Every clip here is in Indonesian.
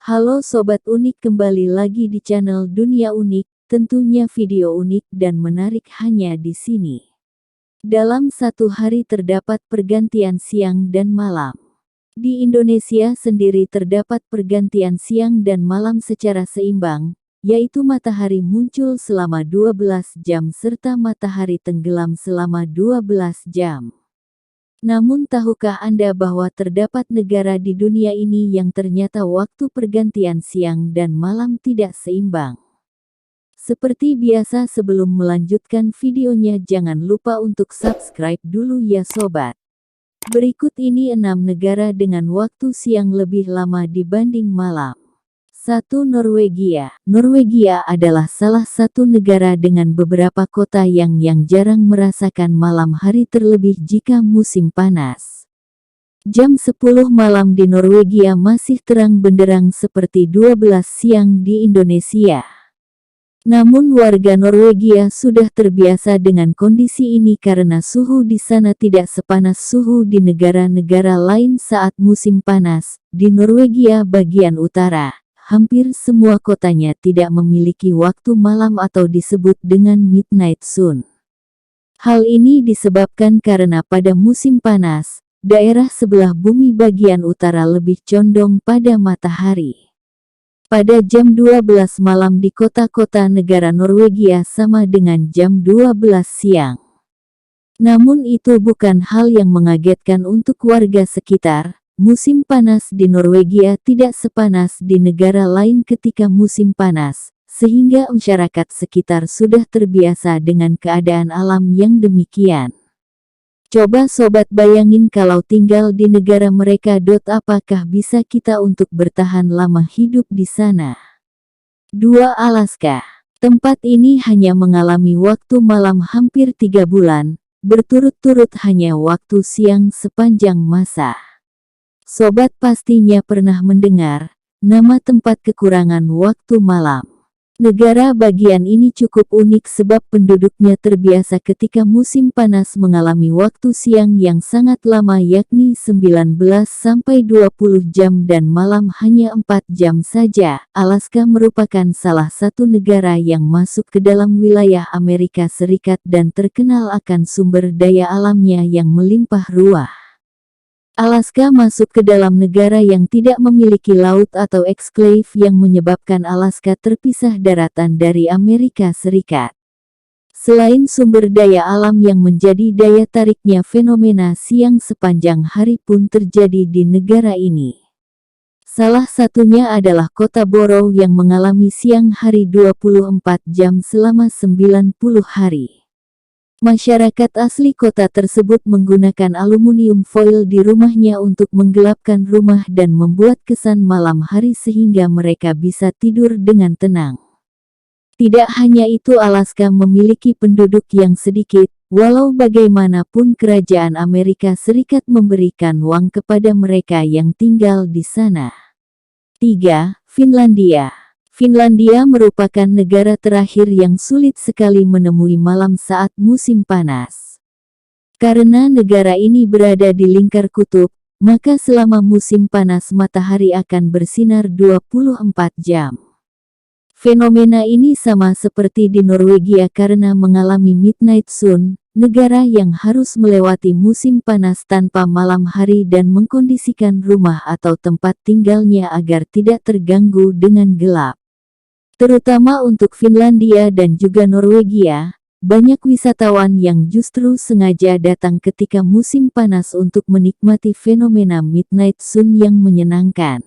Halo Sobat Unik, kembali lagi di channel Dunia Unik, tentunya video unik dan menarik hanya di sini. Dalam satu hari terdapat pergantian siang dan malam. Di Indonesia sendiri terdapat pergantian siang dan malam secara seimbang, yaitu matahari muncul selama 12 jam serta matahari tenggelam selama 12 jam. Namun tahukah Anda bahwa terdapat negara di dunia ini yang ternyata waktu pergantian siang dan malam tidak seimbang? Seperti biasa, sebelum melanjutkan videonya jangan lupa untuk subscribe dulu ya sobat. Berikut ini 6 negara dengan waktu siang lebih lama dibanding malam. 1. Norwegia. Norwegia adalah salah satu negara dengan beberapa kota yang jarang merasakan malam hari, terlebih jika musim panas. Jam 10 malam di Norwegia masih terang benderang seperti 12 siang di Indonesia. Namun warga Norwegia sudah terbiasa dengan kondisi ini karena suhu di sana tidak sepanas suhu di negara-negara lain saat musim panas. Di Norwegia bagian utara, hampir semua kotanya tidak memiliki waktu malam atau disebut dengan midnight sun. Hal ini disebabkan karena pada musim panas, daerah sebelah bumi bagian utara lebih condong pada matahari. Pada jam 12 malam di kota-kota negara Norwegia sama dengan jam 12 siang. Namun itu bukan hal yang mengagetkan untuk warga sekitar. Musim panas di Norwegia tidak sepanas di negara lain ketika musim panas, sehingga masyarakat sekitar sudah terbiasa dengan keadaan alam yang demikian. Coba sobat bayangin kalau tinggal di negara mereka. Apakah bisa kita untuk bertahan lama hidup di sana? 2. Alaska. Tempat ini hanya mengalami waktu malam hampir 3 bulan, berturut-turut hanya waktu siang sepanjang masa. Sobat pastinya pernah mendengar nama tempat kekurangan waktu malam. Negara bagian ini cukup unik sebab penduduknya terbiasa ketika musim panas mengalami waktu siang yang sangat lama, yakni 19-20 jam dan malam hanya 4 jam saja. Alaska merupakan salah satu negara yang masuk ke dalam wilayah Amerika Serikat dan terkenal akan sumber daya alamnya yang melimpah ruah. Alaska masuk ke dalam negara yang tidak memiliki laut atau exclave yang menyebabkan Alaska terpisah daratan dari Amerika Serikat. Selain sumber daya alam yang menjadi daya tariknya, fenomena siang sepanjang hari pun terjadi di negara ini. Salah satunya adalah kota Borough yang mengalami siang hari 24 jam selama 90 hari. Masyarakat asli kota tersebut menggunakan aluminium foil di rumahnya untuk menggelapkan rumah dan membuat kesan malam hari sehingga mereka bisa tidur dengan tenang. Tidak hanya itu, Alaska memiliki penduduk yang sedikit, walau bagaimanapun kerajaan Amerika Serikat memberikan uang kepada mereka yang tinggal di sana. 3. Finlandia. Finlandia merupakan negara terakhir yang sulit sekali menemui malam saat musim panas. Karena negara ini berada di lingkar kutub, maka selama musim panas matahari akan bersinar 24 jam. Fenomena ini sama seperti di Norwegia karena mengalami midnight sun, negara yang harus melewati musim panas tanpa malam hari dan mengkondisikan rumah atau tempat tinggalnya agar tidak terganggu dengan gelap. Terutama untuk Finlandia dan juga Norwegia, banyak wisatawan yang justru sengaja datang ketika musim panas untuk menikmati fenomena midnight sun yang menyenangkan.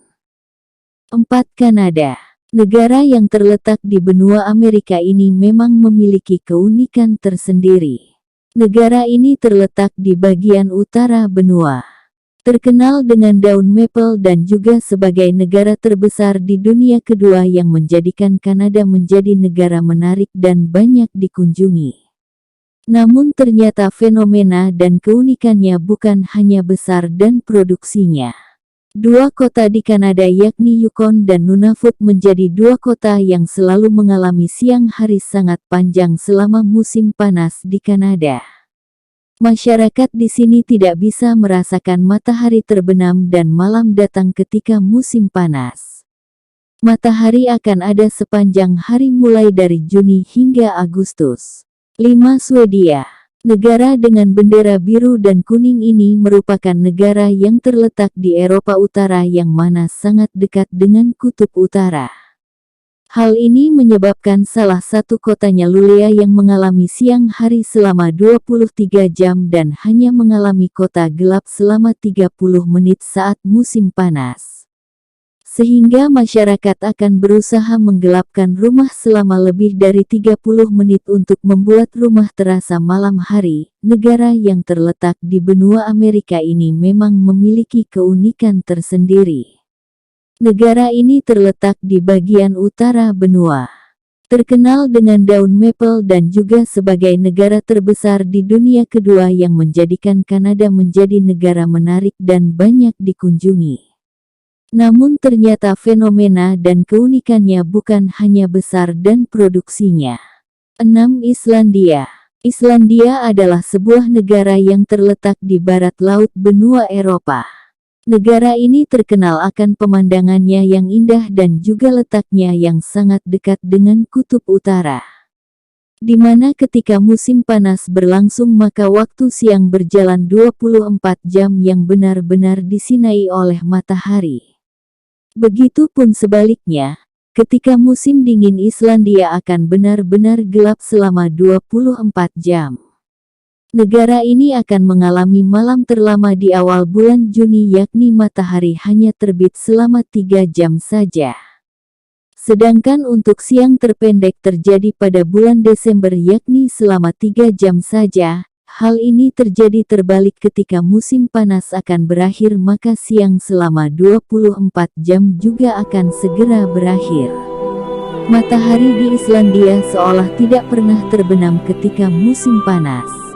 4. Kanada. Negara yang terletak di benua Amerika ini memang memiliki keunikan tersendiri. Negara ini terletak di bagian utara benua. Terkenal dengan daun maple dan juga sebagai negara terbesar di dunia kedua yang menjadikan Kanada menjadi negara menarik dan banyak dikunjungi. Namun ternyata fenomena dan keunikannya bukan hanya besar dan produksinya. 2 kota di Kanada yakni Yukon dan Nunavut menjadi 2 kota yang selalu mengalami siang hari sangat panjang selama musim panas di Kanada. Masyarakat di sini tidak bisa merasakan matahari terbenam dan malam datang ketika musim panas. Matahari akan ada sepanjang hari mulai dari Juni hingga Agustus. 5. Swedia. Negara dengan bendera biru dan kuning ini merupakan negara yang terletak di Eropa Utara yang mana sangat dekat dengan Kutub Utara. Hal ini menyebabkan salah satu kotanya Luleå yang mengalami siang hari selama 23 jam dan hanya mengalami kota gelap selama 30 menit saat musim panas. Sehingga masyarakat akan berusaha menggelapkan rumah selama lebih dari 30 menit untuk membuat rumah terasa malam hari. Negara yang terletak di benua Amerika ini memang memiliki keunikan tersendiri. Negara ini terletak di bagian utara benua. Terkenal dengan daun maple dan juga sebagai negara terbesar di dunia kedua yang menjadikan Kanada menjadi negara menarik dan banyak dikunjungi. Namun ternyata fenomena dan keunikannya bukan hanya besar dan produksinya. 6. Islandia. Islandia adalah sebuah negara yang terletak di barat laut benua Eropa. Negara ini terkenal akan pemandangannya yang indah dan juga letaknya yang sangat dekat dengan Kutub Utara. Di mana ketika musim panas berlangsung maka waktu siang berjalan 24 jam yang benar-benar disinai oleh matahari. Begitupun sebaliknya, ketika musim dingin Islandia akan benar-benar gelap selama 24 jam. Negara ini akan mengalami malam terlama di awal bulan Juni yakni matahari hanya terbit selama 3 jam saja. Sedangkan untuk siang terpendek terjadi pada bulan Desember yakni selama 3 jam saja. Hal ini terjadi terbalik ketika musim panas akan berakhir maka siang selama 24 jam juga akan segera berakhir. Matahari di Islandia seolah tidak pernah terbenam ketika musim panas.